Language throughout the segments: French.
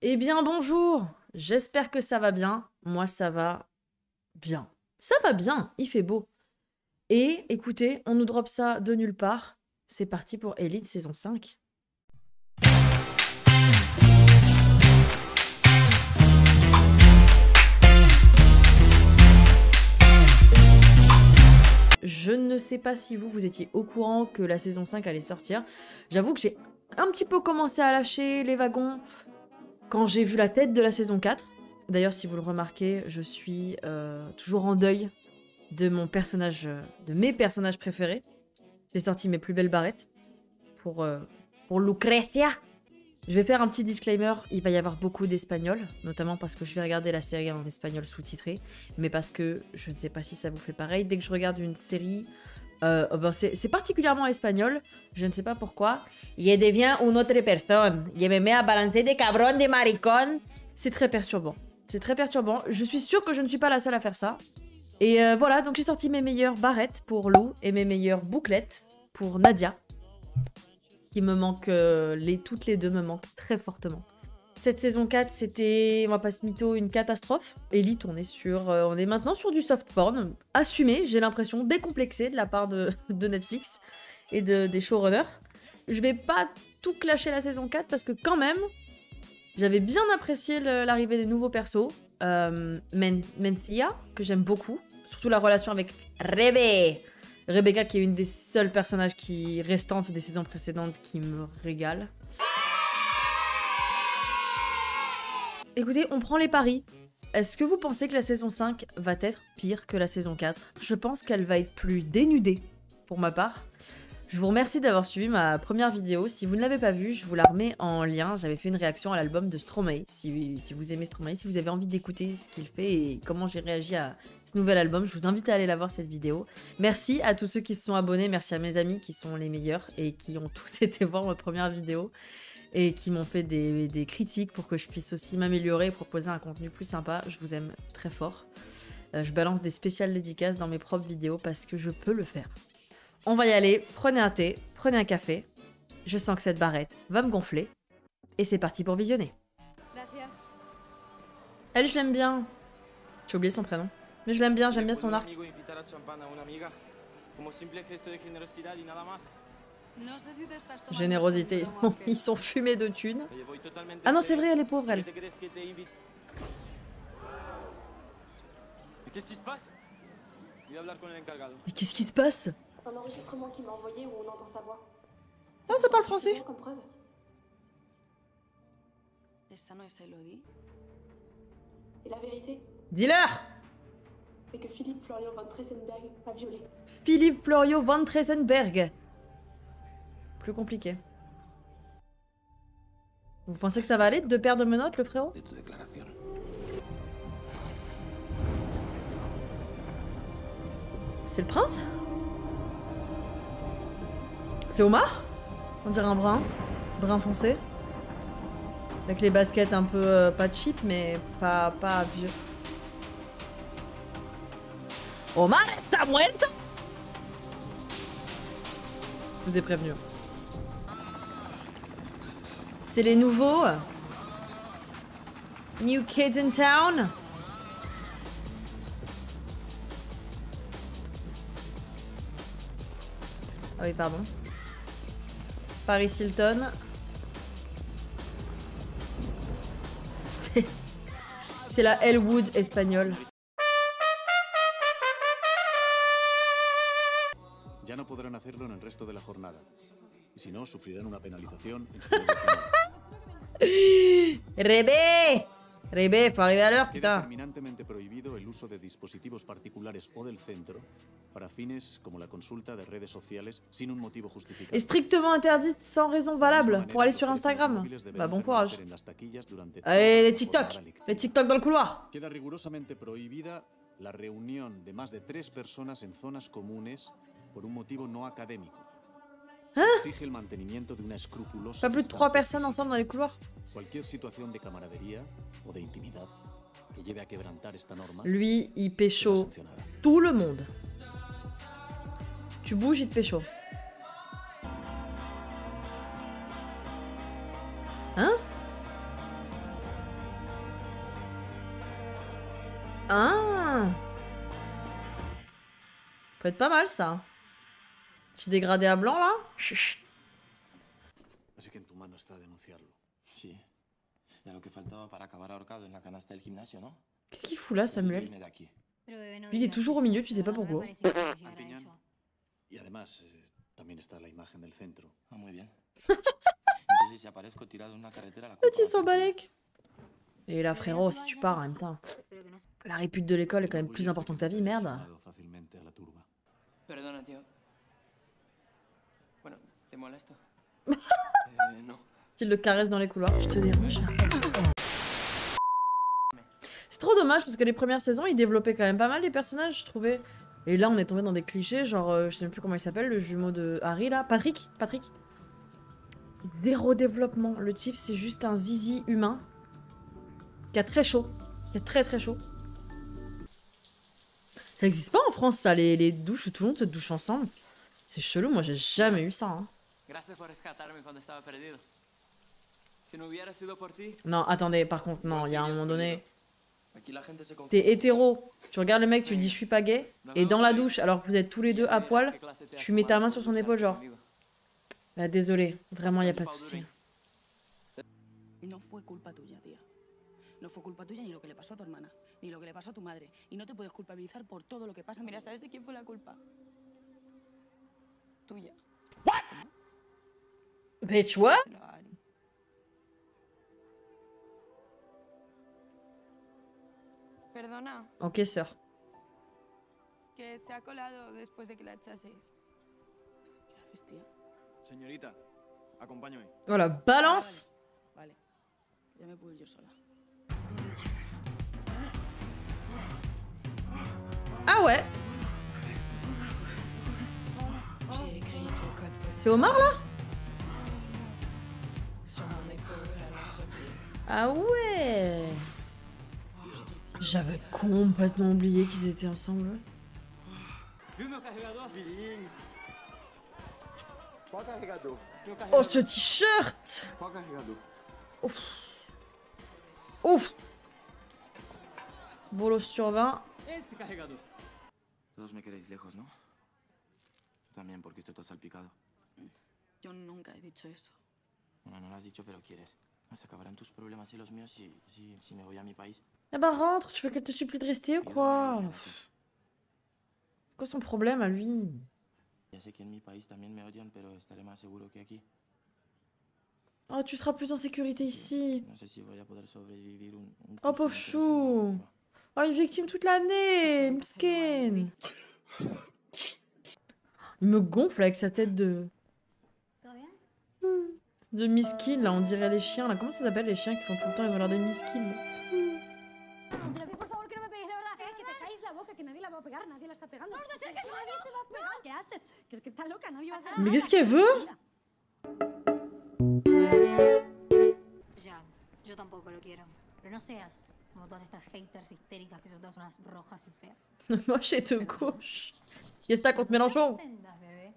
Eh bien bonjour, j'espère que ça va bien. Moi ça va bien. Ça va bien, il fait beau. Et écoutez, on nous drop ça de nulle part. C'est parti pour Elite saison 5. Je ne sais pas si vous étiez au courant que la saison 5 allait sortir. J'avoue que j'ai un petit peu commencé à lâcher les wagons quand j'ai vu la tête de la saison 4. D'ailleurs, si vous le remarquez, je suis toujours en deuil de mon personnage, de mes personnages préférés. J'ai sorti mes plus belles barrettes pour Lucrecia. Je vais faire un petit disclaimer, il va y avoir beaucoup d'espagnol, notamment parce que je vais regarder la série en espagnol sous-titré, mais parce que je ne sais pas si ça vous fait pareil. Dès que je regarde une série, c'est particulièrement espagnol, je ne sais pas pourquoi. Y devient une autre personne, y me met à balancer des cabrons, des maricons. C'est très perturbant. C'est très perturbant. Je suis sûre que je ne suis pas la seule à faire ça. Et voilà, donc j'ai sorti mes meilleures barrettes pour Lou et mes meilleures bouclettes pour Nadia. Qui me manquent, toutes les deux me manquent très fortement. Cette saison 4, c'était, on va pas se mytho, une catastrophe. Elite, on est maintenant sur du soft porn, assumé, j'ai l'impression, décomplexé de la part de Netflix et des showrunners. Je vais pas tout clasher la saison 4 parce que quand même, j'avais bien apprécié l'arrivée des nouveaux persos. Mencia, que j'aime beaucoup, surtout la relation avec Rebecca, qui est une des seules personnages restantes des saisons précédentes qui me régale. Écoutez, on prend les paris. Est-ce que vous pensez que la saison 5 va être pire que la saison 4? Je pense qu'elle va être plus dénudée, pour ma part. Je vous remercie d'avoir suivi ma première vidéo. Si vous ne l'avez pas vue, je vous la remets en lien. J'avais fait une réaction à l'album de Stromae. Si vous aimez Stromae, si vous avez envie d'écouter ce qu'il fait et comment j'ai réagi à ce nouvel album, je vous invite à aller la voir, cette vidéo. Merci à tous ceux qui se sont abonnés. Merci à mes amis qui sont les meilleurs et qui ont tous été voir ma première vidéo et qui m'ont fait des critiques pour que je puisse aussi m'améliorer et proposer un contenu plus sympa. Je vous aime très fort. Je balance des spéciales dédicaces dans mes propres vidéos parce que je peux le faire. On va y aller, prenez un thé, prenez un café. Je sens que cette barrette va me gonfler. Et c'est parti pour visionner. Elle, je l'aime bien. J'ai oublié son prénom. Mais je l'aime bien, j'aime bien son arc. Générosité, ils sont fumés de thunes. Ah non, c'est vrai, elle est pauvre, elle. Mais qu'est-ce qui se passe? Un enregistrement qui m'a envoyé où on entend sa voix. Ah, ça parle français. Comme preuve. Et la vérité, Dis-leur! c'est que Philippe Florian von Tresenberg m'a violée. Philippe Florio von Tresenberg. Plus compliqué. Vous pensez que ça va aller? Deux paires de menottes, le frérot? C'est le prince? C'est Omar? On dirait un brun. Brun foncé. Avec les baskets un peu, pas cheap, mais pas vieux. Omar, t'as muerto? Je vous ai prévenu. C'est les nouveaux. New kids in town. Ah oui, pardon. Paris Hilton. C'est la Elwood espagnole. Ya no podrán hacerlo en el resto de la jornada. Y si no, sufrirán una penalización en su Rebé, faut arriver à l'heure, Queda putain. terminantemente prohibido el uso de dispositivos particulares o del centro para fines como la consulta de redes sociales sin un motivo justificado. Est strictement interdite sans raison valable pour aller sur Instagram. Bah bon courage. Allez, les TikTok. Les TikTok dans le couloir. Queda rigurosamente prohibida la reunión de más de 3 personas en zonas comunes por un motivo no académico. Exige el mantenimiento de una escrupulosa Pas plus de 3 distancia personnes física. ensemble dans les couloirs. Cualquier situación de camaradería o de intimidad que lleve a quebrantar esta norma Lui, il será pécho sancionada. tout le monde. Tu bouges, il te pécho. Hein? Ah! Peut être pas mal ça. Petit dégradé à blanc là. Así que en tu mano está denunciarlo. Sí. Ya lo que faltaba para acabar ahorcado en la canasta del gimnasio, ¿no? Qu'est-ce qu'il fout là, Samuel? Irme de aquí. Lui, il est toujours au milieu, tu sais pas pourquoi. Antiñán. Y además, también está la imagen del centro. Ah, muy bien. Entonces, si aparezco tirado en una carretera, la culpa Petit va a ser Sambalek. Et là, frérot, si tu pars en même temps. La répute de l'école est quand même plus important que ta vie, merde. Sumado fácilmente a la turba. Perdona, tío. Bueno, ¿te molesto? No. S'il le caresse dans les couloirs, je te dérange. C'est trop dommage parce que les premières saisons, ils développaient quand même pas mal les personnages, je trouvais. Et là, on est tombé dans des clichés, genre, je sais même plus comment il s'appelle, le jumeau de Harry là. Patrick. Zéro développement. Le type, c'est juste un zizi humain qui a très chaud. Qui a très très chaud. Ça existe pas en France, ça, les douches où tout le monde se douche ensemble. C'est chelou, moi j'ai jamais eu ça. Hein. Gracias por rescatarme cuando estaba perdido. Si no hubiera sido por ti, Non, attendez, par contre, non, il y a un moment donné. aquí la gente se confunde. T'es hétéro, tu regardes le mec, tu lui dis je suis pas gay, et dans la douche, alors que vous êtes tous les deux à poil, tu mets ta main sur son épaule, genre. Bah, désolé, vraiment, y a pas de souci. No fue culpa tuya, tía. No fue culpa tuya ni lo que le pasó a tu hermana, ni lo que le pasó a tu madre. Y no te puedes culpabilizar por todo lo que pasa. Mira, ¿sabes de quién fue la culpa? Tuya. Bitch, what? Díselo a Ari. Perdona, Ok, sœur. que se ha colado después de que la echaseis. ¿Qué haces, tía? Señorita, acompáñame. Voilà, balance. Vale. Ya me puedo ir yo sola. Ah ouais. J'ai écrit ton code postal C'est Omar là? sur mon épaule à l'encre-pied. Ah ouais. J'avais complètement oublié qu'ils étaient ensemble. Qual carregador? Oh, ce t-shirt! Qual carregador? Ouf. Ouf. Bolos sur 20. Ese carregador. Todos me queréis lejos, ¿no? Tú también, porque estoy todo salpicado. Yo nunca he dicho eso. Bueno, no lo has dicho, pero quieres. Se acabarán tus problemas y los míos si me voy a mi país. Ah bah rentre, tu veux qu'elle te supplie de rester ou quoi? C'est quoi son problème à lui? Ya sé que en mi país también me odian, pero estaré más seguro que aquí. Oh, tu seras plus en sécurité ici. No sé si voy a poder sobrevivir un Oh, pauvre chou. Oh, une victime toute l'année. Mskin. Il me gonfle avec sa tête de... De miskin, là, on dirait les chiens, là. Comment ça s'appelle, les chiens qui font tout le temps, ils veulent leur donner miskin. Te lo pido, por favor, que no me pegues, de verdad. Que te calles la boca, que nadie la va a pegar, nadie la está pegando. ¡No, no sé que nadie te va a pegar! ¿Qué haces? Que es que está loca, nadie va a hacer Mais qu'est-ce qu'elle veut? Ya, yo tampoco lo quiero. Pero no seas como todas estas haters histéricas que son todas unas rojas y feas. Moi, j'ai de gauche. Qu'est-ce que t'as contre Mélenchon? Ofendas, bebé.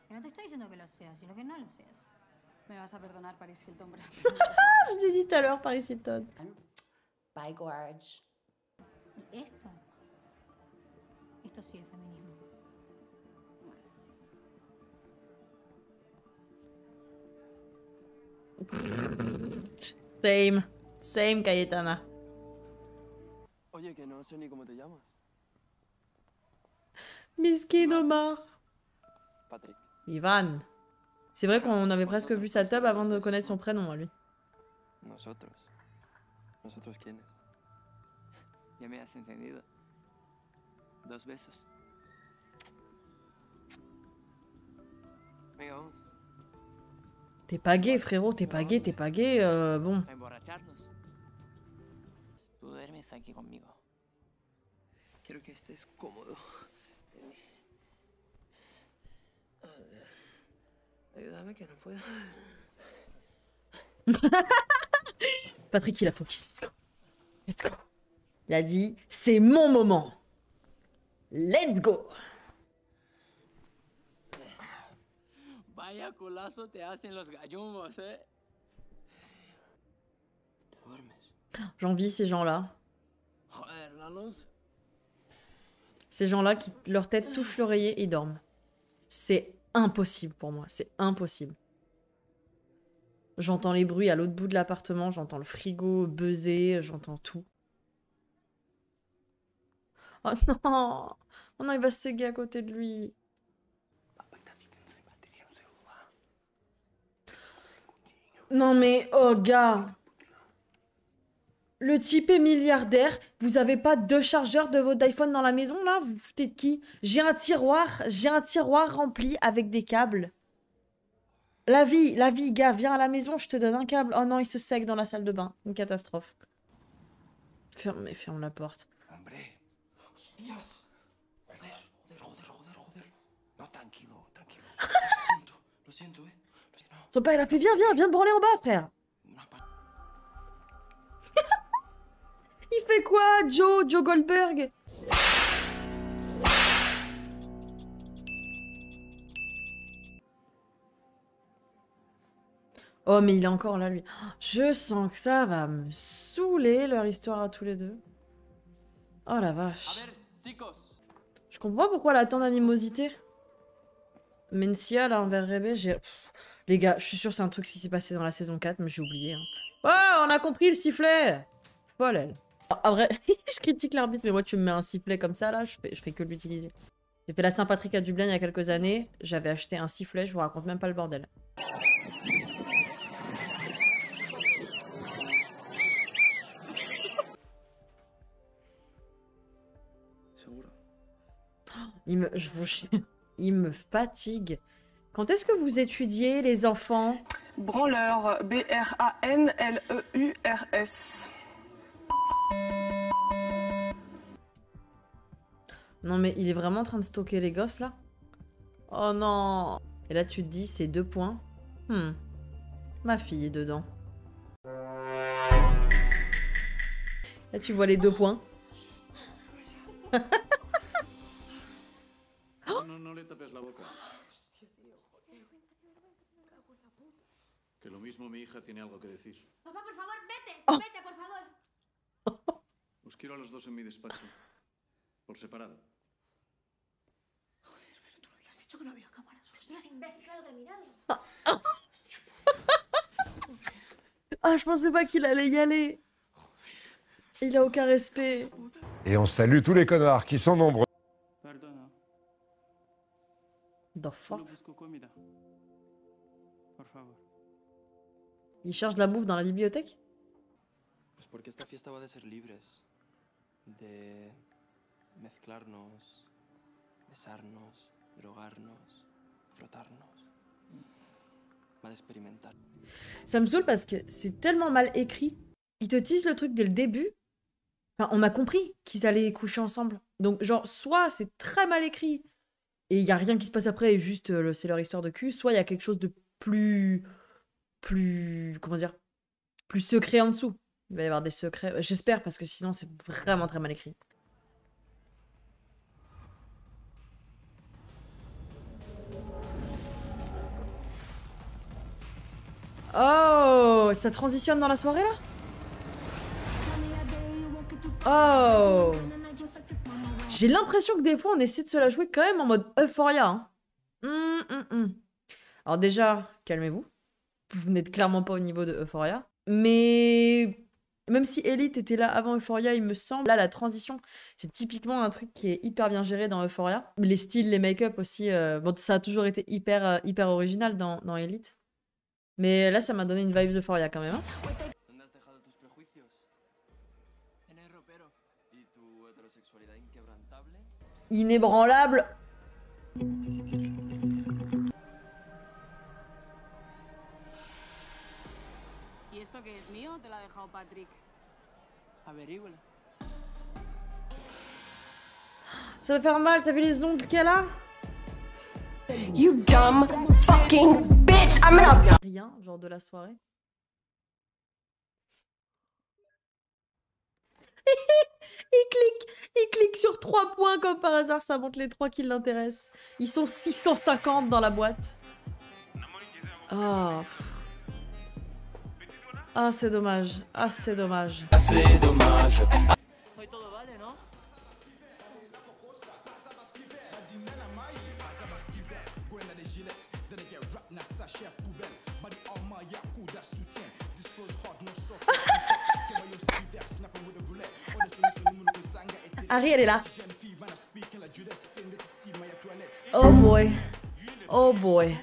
Que no te estoy diciendo que lo seas, sino que no lo seas. Me vas a perdonar, Paris Hilton, pero... Ah, je l'ai dit tout à l'heure, Paris Hilton. Bye, Gorge. ¿Y esto? Esto sí es feminismo. Same, Cayetana. Oye, que no sé ni cómo te llamas. Miskin Omar. Patrick. Ivan. C'est vrai qu'on avait presque vu sa tub avant de connaître son prénom, à lui. Nosotros. ¿Nosotros quiénes? Ya me has entendido. 2 besos. Venga, vamos. T'es pas gay, frérot, t'es pas gay, bon. A emborracharnos. Tú duermes aquí conmigo. Quiero que estés cómodo. Ayúdame que no puedo. Patrick, il a fauqué. Let's go. Let's go. Il a dit, c'est mon moment. Let's go. Vaya culazo te hacen los gallumbos, ¿eh? Te duermes. J'envie ces gens-là. Joder, la luz. Ces gens-là qui leur tête touche l'oreiller et dorment. C'est impossible pour moi, c'est impossible. J'entends les bruits à l'autre bout de l'appartement, j'entends le frigo buzzer, j'entends tout. Oh non! Oh non, il va se séguer à côté de lui. Non mais, oh gars! Le type est milliardaire, vous avez pas 2 chargeurs de votre iPhone dans la maison là? Vous foutez de qui? J'ai un tiroir rempli avec des câbles. La vie, gars, viens à la maison, je te donne un câble. Oh non, il se sègue dans la salle de bain. Une catastrophe. Ferme la porte. Son père, il a fait, viens te branler en bas, frère. Il fait quoi, Joe Goldberg? Oh, mais il est encore là, lui. Je sens que ça va me saouler, leur histoire à tous les deux. Oh la vache. Je comprends pas pourquoi elle a tant d'animosité. Mencia, là, envers Rebé, j'ai... Les gars, je suis sûre que c'est un truc qui s'est passé dans la saison 4, mais j'ai oublié. Hein. Oh, on a compris le sifflet! Folle, elle. En vrai, je critique l'arbitre, mais moi, tu me mets un sifflet comme ça, là, je fais que l'utiliser. J'ai fait la Saint-Patrick à Dublin il y a quelques années. J'avais acheté un sifflet, je vous raconte même pas le bordel. Il me fatigue. Quand est-ce que vous étudiez, les enfants? Branleur, B-R-A-N-L-E-U-R-S. Non mais il est vraiment en train de stalker les gosses là? Oh non! Et là tu te dis c'est 2 points. Ma fille est dedans. Là tu vois les 2 points. No le tapes la boca. Que lo mismo mi hija tiene algo que decir. Papá, por favor, vete, vete, por favor. Os quiero a los 2 en mi despacho. Por separado. Joder, pero tú no habías dicho que no había cámaras. Ostras, imbécil, claro que he mirado. Ah, je pensais pas qu'il allait y aller. Il a aucun respect. Et on salue tous les connards qui sont nombreux. The fuck? Il cherche de la bouffe dans la bibliothèque? Pues porque esta fiesta va de ser libres. De mezclarnos, besarnos, drogarnos, frotarnos. Va d'expérimentar. Ça me saoule parce que c'est tellement mal écrit. Ils te teasent le truc dès le début. Enfin, on a compris qu'ils allaient coucher ensemble. Donc, genre, soit c'est très mal écrit et il y a rien qui se passe après et juste c'est leur histoire de cul, soit il y a quelque chose de plus comment dire, plus secret en dessous. Il va y avoir des secrets, j'espère, parce que sinon c'est vraiment très mal écrit. Oh, ça transitionne dans la soirée là? Oh, j'ai l'impression que des fois on essaie de se la jouer quand même en mode Euphoria. Hein. Alors déjà, calmez-vous. Vous n'êtes clairement pas au niveau de Euphoria. Mais même si Elite était là avant Euphoria, il me semble, là la transition, c'est typiquement un truc qui est hyper bien géré dans Euphoria. Les styles, les make-up aussi, bon, ça a toujours été hyper original dans Elite. Mais là, ça m'a donné une vibe d'Euphoria quand même. Hein. Inébranlable. ¿Y esto qué es mío o te lo ha dejado Patrick? Averígüelo. Ça va faire mal, t'as vu les ongles qu'elle a? You dumb fucking bitch! I'm gonna... Rien, genre de la soirée. Il clique sur 3 points comme par hasard, ça montre les 3 qui l'intéressent. Ils sont 650 dans la boîte. Oh. Ah, c'est dommage. Ah, c'est dommage. Ah, c'est dommage. Harry, elle est là. Oh boy. Oh boy.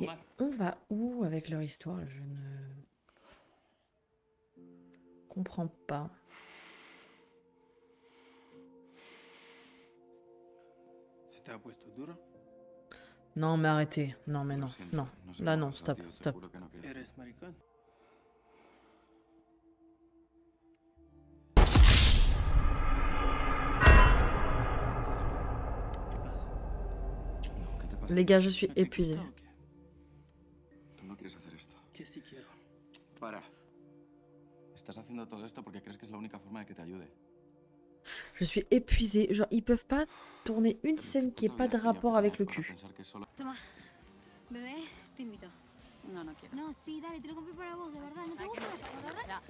Et on va où avec leur histoire? Je ne comprends pas. Non, mais arrêtez. Non, mais non. Non. Là, non. Stop. Stop. Les gars, je suis épuisée. Je suis épuisée. Genre, ils peuvent pas tourner une scène qui ait pas de rapport avec le cul. Toma. Bebé, te invito. No, no quiero. No, sí, dale, te lo compré para vos, de verdad. ¿No te gusta? Ya.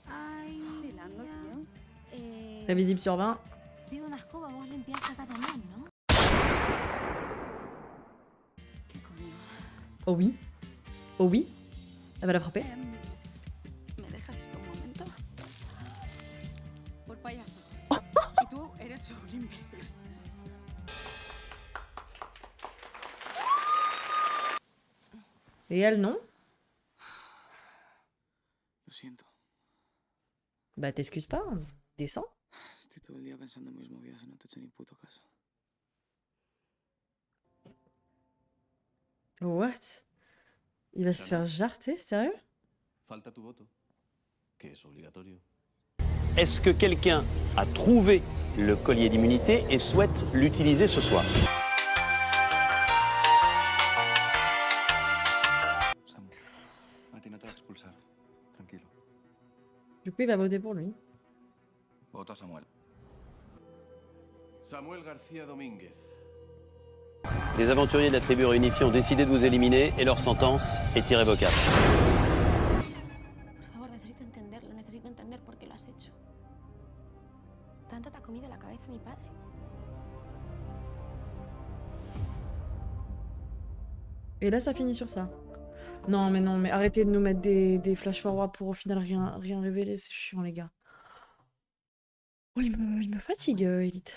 Ay, ¿Estás vacilando, tío? Prévisible sur 20. Pido una escoba, vos limpiás acá también, ¿no? ¿Qué coño? Oh oui. Oh oui. Elle va la frapper. ¿Me dejas esto un momento? Por payaso. Y tú eres un imbécil. Et elle, non? Lo siento. Bah, t'excuses pas. Descends. Estoy todo el día pensando en mis movidas y no te he hecho ni puto caso. What? Il va se faire jarter, sérieux? Falta tu voto, que es obligatorio. Est-ce que quelqu'un a trouvé le collier d'immunité et souhaite l'utiliser ce soir? Samu, a ti no te va a expulsar. Tranquilo. Du coup, il va voter pour lui. Voto a Samuel. Samuel García Domínguez. Les aventuriers de la tribu réunifiée ont décidé de vous éliminer et leur sentence est irrévocable. Por favor, necesito entender por qué lo has hecho. Tanto te ha comido la cabeza mi padre. Et là, ça finit sur ça. Non, mais arrêtez de nous mettre des flash forward pour au final rien révéler. C'est chiant, les gars. Oh, il me fatigue, Elite.